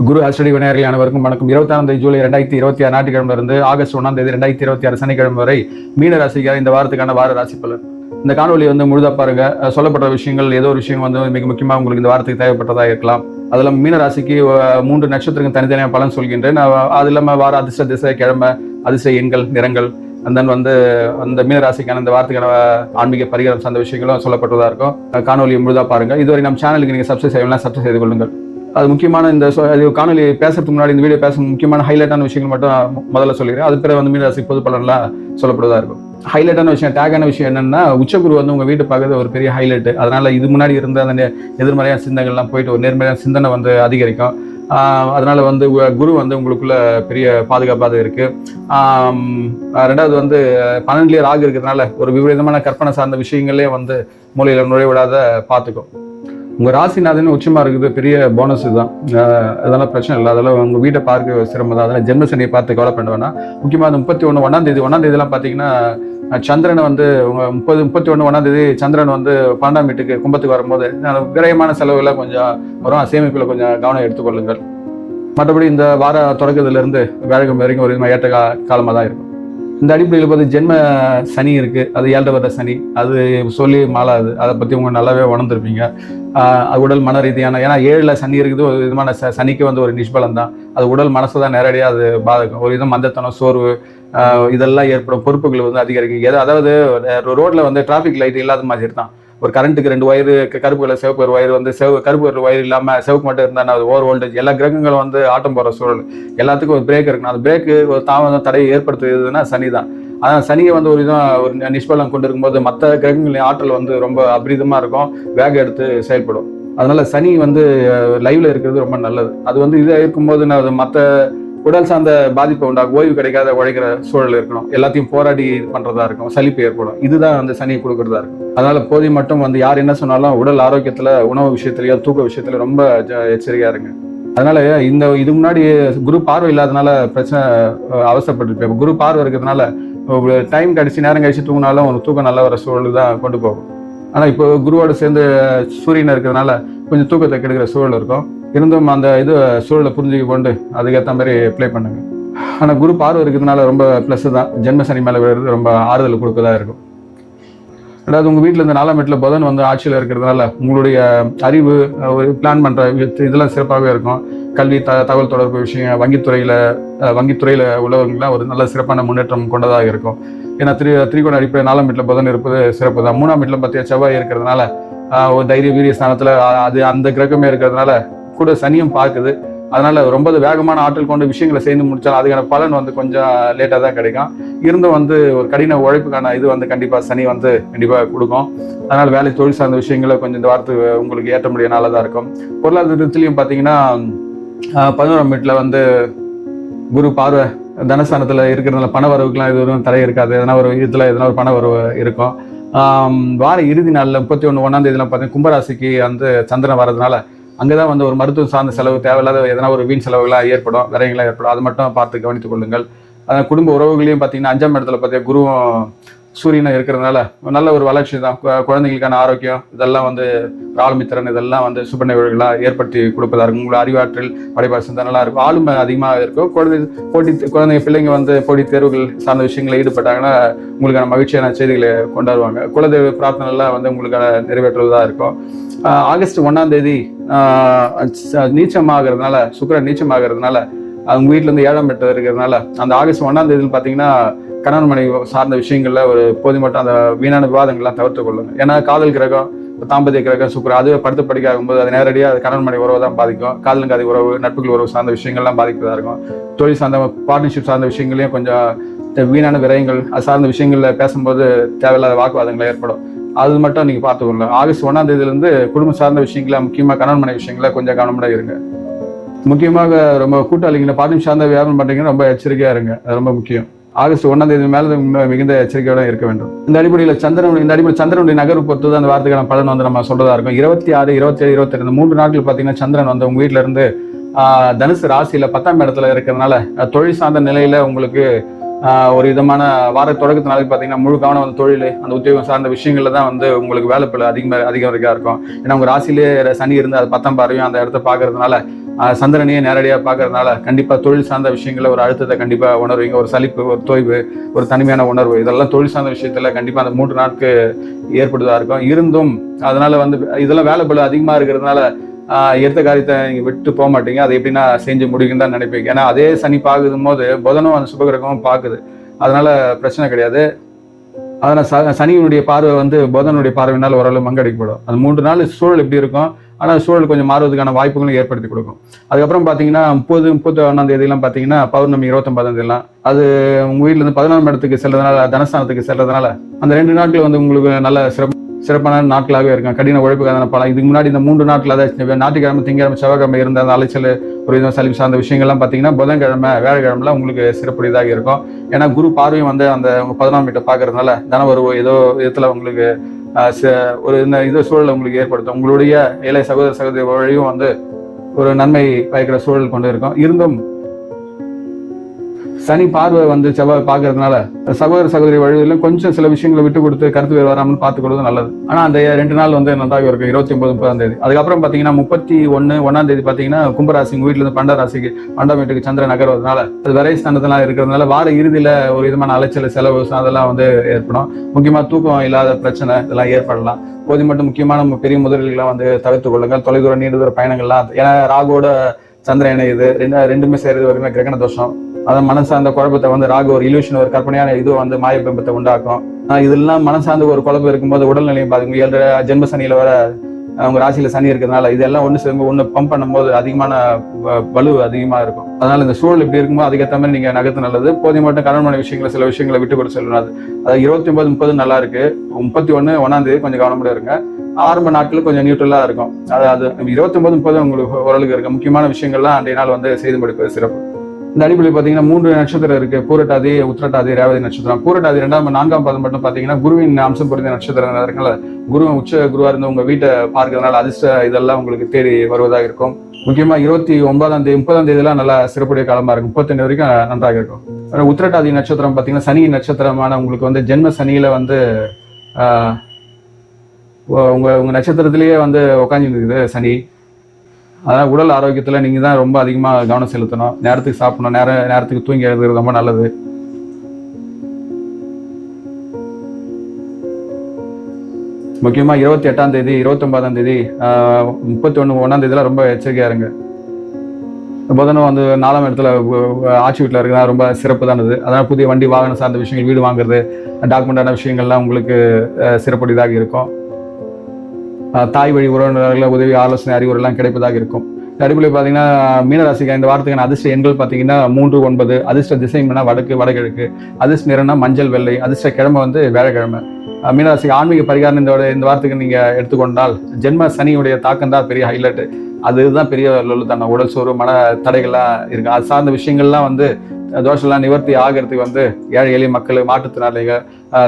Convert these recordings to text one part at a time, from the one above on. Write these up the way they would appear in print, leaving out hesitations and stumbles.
குரு அஸ்டடி விநாயகர்கள் அனைவருக்கும் வணக்கம். 26 ஜூலை 2026 ஞாயிற்றுக்கிழமை இருந்து ஆகஸ்ட் 1 2026 சனிக்கிழமை வரை மீன ராசிக்காக இந்த வாரத்துக்கான வார ராசி பலன். இந்த காணொலி முழுதா பாருங்க. சொல்லப்பட்ட விஷயங்கள் ஏதோ ஒரு விஷயம் மிக முக்கியமாக உங்களுக்கு இந்த வாரத்துக்கு தேவைப்பட்டதாக இருக்கலாம். அதுல மீன ராசிக்கு 3 நட்சத்திரங்கள் தனித்தனியாக பலன் சொல்கின்றேன். அது இல்லாமல் வார அதிர்ஷ்ட திசை, கிழமை, அதிர்ஷ்ட எண்கள், நிறங்கள், அந்த மீன ராசிக்கான இந்த வாரத்துக்கான ஆன்மீக பரிகாரம் சார்ந்த விஷயங்களும் சொல்லப்பட்டதா இருக்கும். காணொலி முழுதா பாருங்க. இதுவரை நம்ம சேனலுக்கு நீங்க சப்ஸ்கிரைப் செய்யலாம், சப்ஸ்கிரைப் செய்து கொள்ளுங்கள். அது முக்கியமான இந்த காணொலி பேசுறதுக்கு முன்னாடி இந்த வீடியோ பேச முக்கியமான ஹைலைட்டான விஷயங்கள் மட்டும் முதல்ல சொல்லிடுறேன். அது பிறகு மீனராசி பொது பலன்லாம் சொல்லப்படுவதா இருக்கும். ஹைலைட்டான விஷயம், டேக்கான விஷயம் என்னன்னா, உச்சகுரு உங்க வீட்டு பார்க்கறது ஒரு பெரிய ஹைலைட். அதனால இது முன்னாடி இருந்த அந்த எதிர்மறையான சிந்தனைகள்லாம் போயிட்டு ஒரு நேர்மறையான சிந்தனை அதிகரிக்கும். அதனால குரு உங்களுக்குள்ள பெரிய பாதுகாப்பாக இருக்கு. ரெண்டாவது 12 ராகு இருக்கிறதுனால ஒரு விபரீதமான கற்பனை சார்ந்த விஷயங்களே மூலையில நுழைவிடாத பார்த்துக்கும். உங்க ராசிநாதன் உச்சமா இருக்குது, பெரிய போனஸ் தான். அதெல்லாம் பிரச்சனை இல்லை. அதெல்லாம் உங்க வீட்டை பார்க்க சிரமம் தான். அதெல்லாம் ஜென்ம சனியை பார்த்து கவலை பண்ணுவேன்னா, முக்கியமாக 31 1ஆம் தேதியெல்லாம் பார்த்தீங்கன்னா சந்திரன் உங்க 31 1ஆம் தேதி சந்திரன் 12ஆம் வீட்டுக்கு கும்பத்துக்கு வரும்போது விரயமான செலவுகளை கொஞ்சம் வரும். சேமிப்புல கொஞ்சம் கவனம் எடுத்துக்கொள்ளுங்கள். மற்றபடி இந்த வார தொடக்கத்துல இருந்து வேழகம் வரைக்கும் ஒரு ஏற்ற காலமாக தான் இருக்கும். இந்த அடிப்படையில் பார்த்து ஜென்ம சனி இருக்கு, அது 7 வருட சனி. அது சொல்லி மாளாது. அதை பத்தி உங்க நல்லாவே உணர்ந்திருப்பீங்க. உடல் மன ரீதியான, ஏன்னா 7ல சனி இருக்குது, ஒரு விதமான சனிக்கு ஒரு நிஷ்பலம் தான். அது உடல் மனசு தான் நேரடியாக அது பாதகம். ஒரு விதம் மந்தத்தனம், சோர்வு, இதெல்லாம் ஏற்படும். பொறுப்புகள் அதிகரிக்கும். அதாவது ரோட்ல டிராஃபிக் லைட் இல்லாத மாதிரி தான். ஒரு கரண்ட்டுக்கு 2 வயரு கருப்பு கலர், சிவப்பு ஒரு வயர் கருப்பு ஒரு வயர் இல்லாம சிவப்பு மட்டும் இருந்தா அது ஓவர் வோல்டேஜ். எல்லா கிரகங்களும் ஆட்டம் போற சூழல். எல்லாத்துக்கும் ஒரு பிரேக் இருக்கணும். அந்த பிரேக்கு ஒரு தாமதம் தடையை ஏற்படுத்துதுன்னா சனி தான். அதான் சனியை ஒரு விதம் ஒரு நிஷ்பலம் கொண்டு இருக்கும்போது மற்ற கிரகங்களின் ஆற்றல் ரொம்ப அபரிதமா இருக்கும், வேகம் எடுத்து செயல்படும். அதனால சனி லைவ்ல இருக்கிறது ரொம்ப நல்லது. அது இதாக இருக்கும்போது மற்ற உடல் சார்ந்த பாதிப்பை உண்டாகும். ஓய்வு கிடைக்காத உழைக்கிற சூழல் இருக்கணும். எல்லாத்தையும் போராடி பண்றதா இருக்கும். சலிப்பு ஏற்படும். இதுதான் சனி கொடுக்கறதா இருக்கும். அதனால போதை மட்டும் யார் என்ன சொன்னாலும் உடல் ஆரோக்கியத்துல, உணவு விஷயத்திலயும், தூக்க விஷயத்துல ரொம்ப எச்சரிக்கையா இருங்க. அதனால இது முன்னாடி குரு பார்வை இல்லாதனால பிரச்சனை அவசரப்பட்டு, குரு பார்வை இருக்கிறதுனால டைம் கழிச்சு நேரம் கழிச்சு தூங்கினாலும் ஒரு தூக்கம் நல்ல வர சூழல் தான் கொண்டு போகும். ஆனா இப்போ குருவோட சேர்ந்து சூரியன் இருக்கிறதுனால கொஞ்சம் தூக்கத்தை கெடுக்கிற சூழல் இருக்கும். இருந்தும் அந்த சூழலை புரிஞ்சுக்க கொண்டு அதுக்கேற்ற மாதிரி அப்ளை பண்ணுங்க. ஆனா குரு பார்வை இருக்கிறதுனால ரொம்ப பிளஸ் தான். ஜென்ம சனி மேல விழுறது ரொம்ப ஆறுதல் கொடுக்கதா இருக்கும். ரெண்டாவது, உங்க வீட்டுல இந்த 4ஆம் வீட்டுல புதன் ஆட்சியில இருக்கிறதுனால உங்களுடைய அறிவு, ஒரு பிளான் பண்ற இதெல்லாம் சிறப்பாகவே இருக்கும். கல்வி, தகவல் தொடர்பு விஷயம், வங்கித்துறையில உள்ளவர்கள்லாம் ஒரு நல்ல சிறப்பான முன்னேற்றம் கொண்டதாக இருக்கும். ஏன்னா திரிகோண அடிப்படை 4ஆம் வீட்டுல புதன் இருப்பது சிறப்பு தான். 3ஆம் வீட்டுல பார்த்தியா செவ்வாய் இருக்கிறதுனால ஒரு தைரிய வீரிய ஸ்தானத்துல அந்த கிரகமே இருக்கிறதுனால கூட சனியும் பார்க்குது. அதனால ரொம்ப வேகமான ஆற்றல் கொண்டு விஷயங்களை செய்து முடிச்சாலும் அதுக்கான பலன் கொஞ்சம் லேட்டாக தான் கிடைக்கும். இருந்தும் ஒரு கடின உழைப்புக்கான கண்டிப்பா சனி கண்டிப்பா கொடுக்கும். அதனால வேலை, தொழில் சார்ந்த விஷயங்களை கொஞ்சம் இந்த வாரத்துக்கு உங்களுக்கு ஏற்ற முடிய நாளாதான் இருக்கும். பொருளாதாரத்திலையும் பார்த்தீங்கன்னா 11ஆம் வீட்டுல குரு பார்வை தனஸ்தானத்துல இருக்கிறதுனால பண வரவுக்குலாம் எதுவும் தடை இருக்காது. எதனா ஒரு பண வரவு இருக்கும். வார இறுதி நாள்ல 31 1ஆம் தேதியெல்லாம் பார்த்தீங்கன்னா கும்பராசிக்கு சந்திரன் வர்றதுனால அங்கதான் ஒரு மருத்துவம் சார்ந்த செலவு, தேவையில்லாத எதனா ஒரு வீண் செலவுகளாக ஏற்படும், விரயங்களாக ஏற்படும். அது மட்டும் பார்த்து கவனித்துக் கொள்ளுங்கள். குடும்ப உறவுகளையும் பார்த்தீங்கன்னா 5ஆம் இடத்துல பார்த்தீங்கன்னா குருவும் சூரியனும் இருக்கிறதுனால நல்ல ஒரு வளர்ச்சி தான். குழந்தைகளுக்கான ஆரோக்கியம், இதெல்லாம் ஆளுமைத்திறன், இதெல்லாம் சுப நிகழ்வுகளாக ஏற்படுத்தி கொடுப்பதா இருக்கும். உங்களோட அறிவாற்றல், படைப்பாடு சிந்தனை நல்லா இருக்கும். ஆளுமை அதிகமாக இருக்கும். குழந்தைங்க பிள்ளைங்க போட்டி தேர்வுகள் சார்ந்த விஷயங்களை ஈடுபட்டாங்கன்னா உங்களுக்கான மகிழ்ச்சியான செய்திகளை கொண்டாடுவாங்க. குலதெய்வ பிரார்த்தனை எல்லாம் உங்களுக்கான நிறைவேற்றுவதா இருக்கும். ஆகஸ்ட் 1ஆம் தேதி நீச்சமாகிறதுனால, சுக்கிரன் நீச்சமாகிறதுனால அவங்க வீட்டுல 7ஆம் இடத்துல இருக்கிறதுனால அந்த ஆகஸ்ட் 1ஆம் தேதியில் பார்த்தீங்கன்னா கணவன் மனைவி சார்ந்த விஷயங்கள்ல ஒரு போது மட்டும் அந்த வீணான விவாதங்கள்லாம் தவிர்த்து கொள்ளுங்க. ஏன்னா காதல் கிரகம், தாம்பத்திய கிரகம் சுக்கிரன், அது படுத்து படிக்க ஆகும்போது அது நேரடியாக கணவன் மனைவி உறவு தான் பாதிக்கும். காதலுக்கு அது உறவு, நட்புகள் உறவு சார்ந்த விஷயங்கள்லாம் பாதிப்பதா இருக்கும். தொழில் சார்ந்த, பார்ட்னர்ஷிப் சார்ந்த விஷயங்களையும் கொஞ்சம் வீணான விரயங்கள், அது சார்ந்த விஷயங்கள்ல பேசும்போது தேவையில்லாத வாக்குவாதங்கள் ஏற்படும். அது மட்டும் நீங்க பார்த்துக்கொள்ள. ஆகஸ்ட் 1ஆம் தேதியிலிருந்து குடும்ப சார்ந்த விஷயங்கள, முக்கியமா கணவன் மனைவி விஷயங்கள கொஞ்சம் கவனமா இருங்க. முக்கியமாக ரொம்ப கூட்டாளிகளை பார்ட்னர்ஷிப் சார்ந்த வியாபாரம் பண்றீங்கன்னா ரொம்ப எச்சரிக்கையா இருங்க. அது ரொம்ப முக்கியம். ஆகஸ்ட் 1ஆம் தேதி மேல மிகுந்த எச்சரிக்கையோட இருக்க வேண்டும். இந்த அடிப்படையில் சந்திரனுடைய நகர்வு பொறுத்து அந்த வாரத்துக்கான பலன் நம்ம சொல்றதா இருக்கும். 26, 27, 28 3 நாட்கள் பார்த்தீங்கன்னா சந்திரன் உங்க வீட்டுல இருந்து தனுசு ராசியில 10ஆம் இடத்துல இருக்கிறதுனால தொழில் சார்ந்த நிலையில உங்களுக்கு ஒரு விதமான வார தொடக்கத்து நாளைக்கு பார்த்தீங்கன்னா முழு கவனம் தொழில், அந்த உத்தியோகம் சார்ந்த விஷயங்கள்ல தான் உங்களுக்கு வேலைப்பளு அதிகமாக இருக்கும். ஏன்னா உங்க ராசியிலே சனி இருந்து அது 10ஆம் பார்வையும் அந்த இடத்த பார்க்கறதுனால சந்திரனையே நேரடியாக பார்க்கறதுனால கண்டிப்பாக தொழில் சார்ந்த விஷயங்கள ஒரு அழுத்தத்தை கண்டிப்பாக உணர்வீங்க. ஒரு சலிப்பு, ஒரு தொய்வு, ஒரு தனிமையான உணர்வு, இதெல்லாம் தொழில் சார்ந்த விஷயத்துல கண்டிப்பாக அந்த 3 நாட்கு ஏற்படுதா இருக்கும். இருந்தும் அதனால வந்து இதெல்லாம் வேலை பளு அதிகமாக இருக்கிறதுனால எடுத்த காரியத்தை நீங்கள் விட்டு போக மாட்டீங்க. அதை எப்படின்னா செஞ்சு முடிக்குன்னு தான் நினைப்பீங்க. ஏன்னா அதே சனி பார்க்கும் போது புதனும் அந்த சுபகிரகமும் பார்க்குது. அதனால பிரச்சனை கிடையாது. அதனால் சனியினுடைய பார்வை வந்து புதனுடைய பார்வையினால் ஓரளவு மங்கடிக்கப்படும். அது 3 நாள் சூழல் எப்படி இருக்கும், ஆனால் சூழல் கொஞ்சம் மாறுவதற்கான வாய்ப்புகளும் ஏற்படுத்தி கொடுக்கும். அதுக்கப்புறம் பார்த்தீங்கன்னா 31ஆம் தேதியெல்லாம் பார்த்தீங்கன்னா பௌர்ணமி 29ஆம் தேதியெல்லாம் அது உங்கள் வீட்டிலேருந்து 14ஆம் இடத்துக்கு செல்றதுனால, தனஸ்தானத்துக்கு செல்றதுனால அந்த 2 நாட்கள் வந்து உங்களுக்கு நல்ல சிறப்பான நாட்களாகவே இருக்கும். கடின உழைப்புக்கான பலம். இதுக்கு முன்னாடி இந்த 3 நாட்கள், அதாவது ஞாயிற்றுக்கிழமை, திங்கக்கிழமை, செவ்வாய்க்கிழமை இருந்த அந்த அலைச்சல், ஒரு விதம் சலிப்பு சார்ந்த விஷயங்கள்லாம் பார்த்தீங்கன்னா புதன்கிழமை, வியாழக்கிழமைலாம் உங்களுக்கு சிறப்புடையதாக இருக்கும். ஏன்னா குரு பார்வையும் வந்து அந்த 14ஆம் வீட்டை பார்க்கறதுனால தன வருவோ ஏதோ விதத்தில் உங்களுக்கு ஒரு இந்த சூழலை உங்களுக்கு ஏற்படுத்தும். உங்களுடைய இளைய சகோதர சகோதரி வழியும் வந்து ஒரு நன்மை பயக்கிற சூழல் கொண்டு இருக்கும். இருந்தும் சனி பார்வை வந்து செவ்வாய் பார்க்கறதுனால சகோதர சகோதரி வழியிலும் கொஞ்சம் சில விஷயங்களை விட்டு கொடுத்து கருத்து வேறு வராமல் பார்த்துக்கொள்வது நல்லது. ஆனா அந்த 2 நாள் வந்து நன்றாக இருக்கும். 29, 30ஆம் தேதி. அதுக்கப்புறம் பாத்தீங்கன்னா 31 தேதி பாத்தீங்கன்னா கும்பராசி, உங்க வீட்டுல இருந்து பண்ட ராசிக்கு, பண்டம் வீட்டுக்கு சந்திரன் நகர்வதனால அது விரை ஸ்தானத்தெல்லாம் இருக்கிறதுனால வார இறுதியில ஒரு விதமான அலைச்சல், செலவு அதெல்லாம் வந்து ஏற்படும். முக்கியமா தூக்கம் இல்லாத பிரச்சனை இதெல்லாம் ஏற்படலாம். போது மட்டும் முக்கியமான பெரிய முதலீடுகள்லாம் வந்து தவிர்த்துக் கொள்ளுங்கள். தொலைதூர நீண்ட தூர பயணங்கள்லாம், ஏன்னா ராகுவோட சந்திரன் இணையுது, ரெண்டுமே சேர்றது வரைமே கிரகண தோஷம். அதான் மனசார்ந்த குழப்பத்தை வந்து ராகு ஒரு இல்யூஷன், ஒரு கற்பனையான இது வந்து மாயபிம்பத்தை உண்டாக்கும். இதெல்லாம் மனசார்ந்த ஒரு குழப்பம் இருக்கும்போது உடல்நிலையும் பாருங்க. 7 ஜென்ம சனியில வர அவங்க ராசியில சனி இருக்கிறதுனால இதெல்லாம் ஒன்று பம்ப் பண்ணும்போது அதிகமான வலு அதிகமா இருக்கும். அதனால இந்த சூழல் இப்படி இருக்கும்போது அதுக்கேற்ற மாதிரி நீங்க நகர்த்து நல்லது. போதை மட்டும் கணவன் விஷயங்களை, சில விஷயங்களை விட்டு கொடுத்து சொல்லணும். அது 29, 30 நல்லா இருக்கு. 31ஆம் தேதி கொஞ்சம் கவனமுடைய இருங்க. ஆரம்ப நாட்கள் கொஞ்சம் நியூட்ரலா இருக்கும். அது 29, 30 உங்களுக்கு ஓரளவுக்கு இருக்கு. முக்கியமான விஷயங்கள்லாம் அன்றைய நாள் வந்து செய்து முடிப்பது சிறப்பு. இந்த அடிப்படையில் பார்த்தீங்கன்னா 3 நட்சத்திரம் இருக்கு. பூரட்டாதி, உத்திரட்டாதி, ரேவதி நட்சத்திரம். பூரட்டாதி 4ஆம் பாதம் மட்டும் பார்த்தீங்கன்னா குருவின் அம்சம் பொருந்த நட்சத்திரம் இருக்கனால குரு உச்ச குருவா இருந்து உங்க வீட்டை பார்க்கறதுனால அதிர்ஷ்ட இதெல்லாம் உங்களுக்கு தேடி வருவதாக இருக்கும். முக்கியமா 29ஆம் தேதி, 30ஆம் தேதியெல்லாம் நல்லா சிறப்புடைய காலமா இருக்கும். 35 வரைக்கும் நன்றாக இருக்கும். உத்திரட்டாதி நட்சத்திரம் பார்த்தீங்கன்னா சனி நட்சத்திரமான உங்களுக்கு வந்து ஜென்ம சனியில வந்து உங்க நட்சத்திரத்திலேயே வந்து உட்காந்துருக்குது சனி. அதான் உடல் ஆரோக்கியத்துல நீங்க தான் ரொம்ப அதிகமா கவனம் செலுத்தணும். நேரத்துக்கு சாப்பிடணும், நேரத்துக்கு தூங்கி எழுதுறது ரொம்ப நல்லது. முக்கியமா 28ஆம் தேதி, 29ஆம் தேதி, 31 தேதியெல்லாம் ரொம்ப எச்சரிக்கையா இருங்க. புதனும் வந்து 4ஆம் இடத்துல ஆட்சி வீட்டில் இருக்கிறதா ரொம்ப சிறப்பு தானது. அதனால புதிய வண்டி வாகனம் சார்ந்த விஷயங்கள், வீடு வாங்குறது, டாக்குமெண்டான விஷயங்கள்லாம் உங்களுக்கு சிறப்புடையதாக இருக்கும். தாய் வழி உறவினர்கள் உதவி, ஆலோசனை, அறிவுரை எல்லாம் கிடைப்பதாக இருக்கும். அடிப்படையில் பார்த்தீங்கன்னா மீனராசிக்கு இந்த வாரத்துக்கான அதிர்ஷ்ட எண்கள் பார்த்தீங்கன்னா 3, 9. அதிர்ஷ்ட திசைன்னா வடக்கு, வடகிழக்கு. அதிர்ஷ்ட நிறம்னா மஞ்சள், வெள்ளை. அதிர்ஷ்ட கிழமை வந்து வியாழக்கிழமை. மீனராசிக்கு ஆன்மீக பரிகாரம் இந்த வாரத்துக்கு நீங்க எடுத்துக்கொண்டால் ஜென்ம சனியுடைய தாக்கம் தான் பெரிய ஹைலைட். அதுதான் பெரிய லொல்லுத்தனம். உடல் சோறு, மன தடைகள்லாம் இருக்கு. அது சார்ந்த விஷயங்கள்லாம் வந்து தோஷம்லாம் நிவர்த்தி ஆகிறதுக்கு வந்து ஏழை எளிய மக்கள், மாற்றுத்திறனாளிகள்,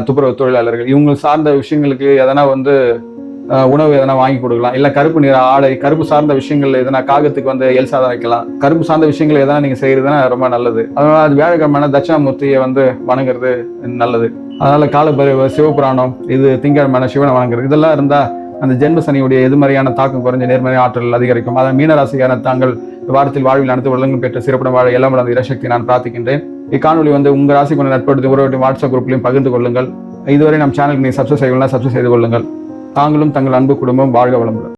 துப்புரவு தொழிலாளர்கள் இவங்க சார்ந்த விஷயங்களுக்கு எதனா வந்து உணவு எதனா வாங்கி கொடுக்கலாம். இல்ல கருப்பு நிற ஆடை, கருப்பு சார்ந்த விஷயங்கள் எதனா காகத்துக்கு வந்து எல்சாதம் வைக்கலாம். கருப்பு சார்ந்த விஷயங்கள் எதனா நீங்க செய்யறதுன்னா ரொம்ப நல்லது. அதனால அது வியாழக்கிழமை தட்சிணாமூர்த்தியை வந்து வணங்குறது நல்லது. அதனால காலபைரவர், சிவபுராணம், இது திங்கட்கிழமை சிவனை வணங்குறது, இதெல்லாம் இருந்தா அந்த ஜென்ம சனியுடைய எதிர்மறையான தாக்கம் குறைஞ்ச நேர்மறை ஆற்றல் அதிகரிக்கும். அதான் மீனராசியான தாங்கள் வாரத்தில் வாழ்வில் அனைத்து வளங்களும் பெற்ற சிறப்புடன் வாழ எல்லாம் வளர்ந்த இறைசக்தி நான் பிரார்த்திக்கின்றேன். இக்காணொலி வந்து உங்க ராசி கொண்ட நட்படுத்தி உறவுடைய வாட்ஸ்அப் குரூப்லையும் பகிர்ந்து கொள்ளுங்கள். இதுவரை நம் சேனலுக்கு நீ சப்ஸ்கிரைப் செய்யலாம், சப்ஸ்கிரைப் செய்து கொள்ளுங்கள். தாங்களும் தங்கள் அன்பு குடும்பம் வாழ்க வளமுடன்.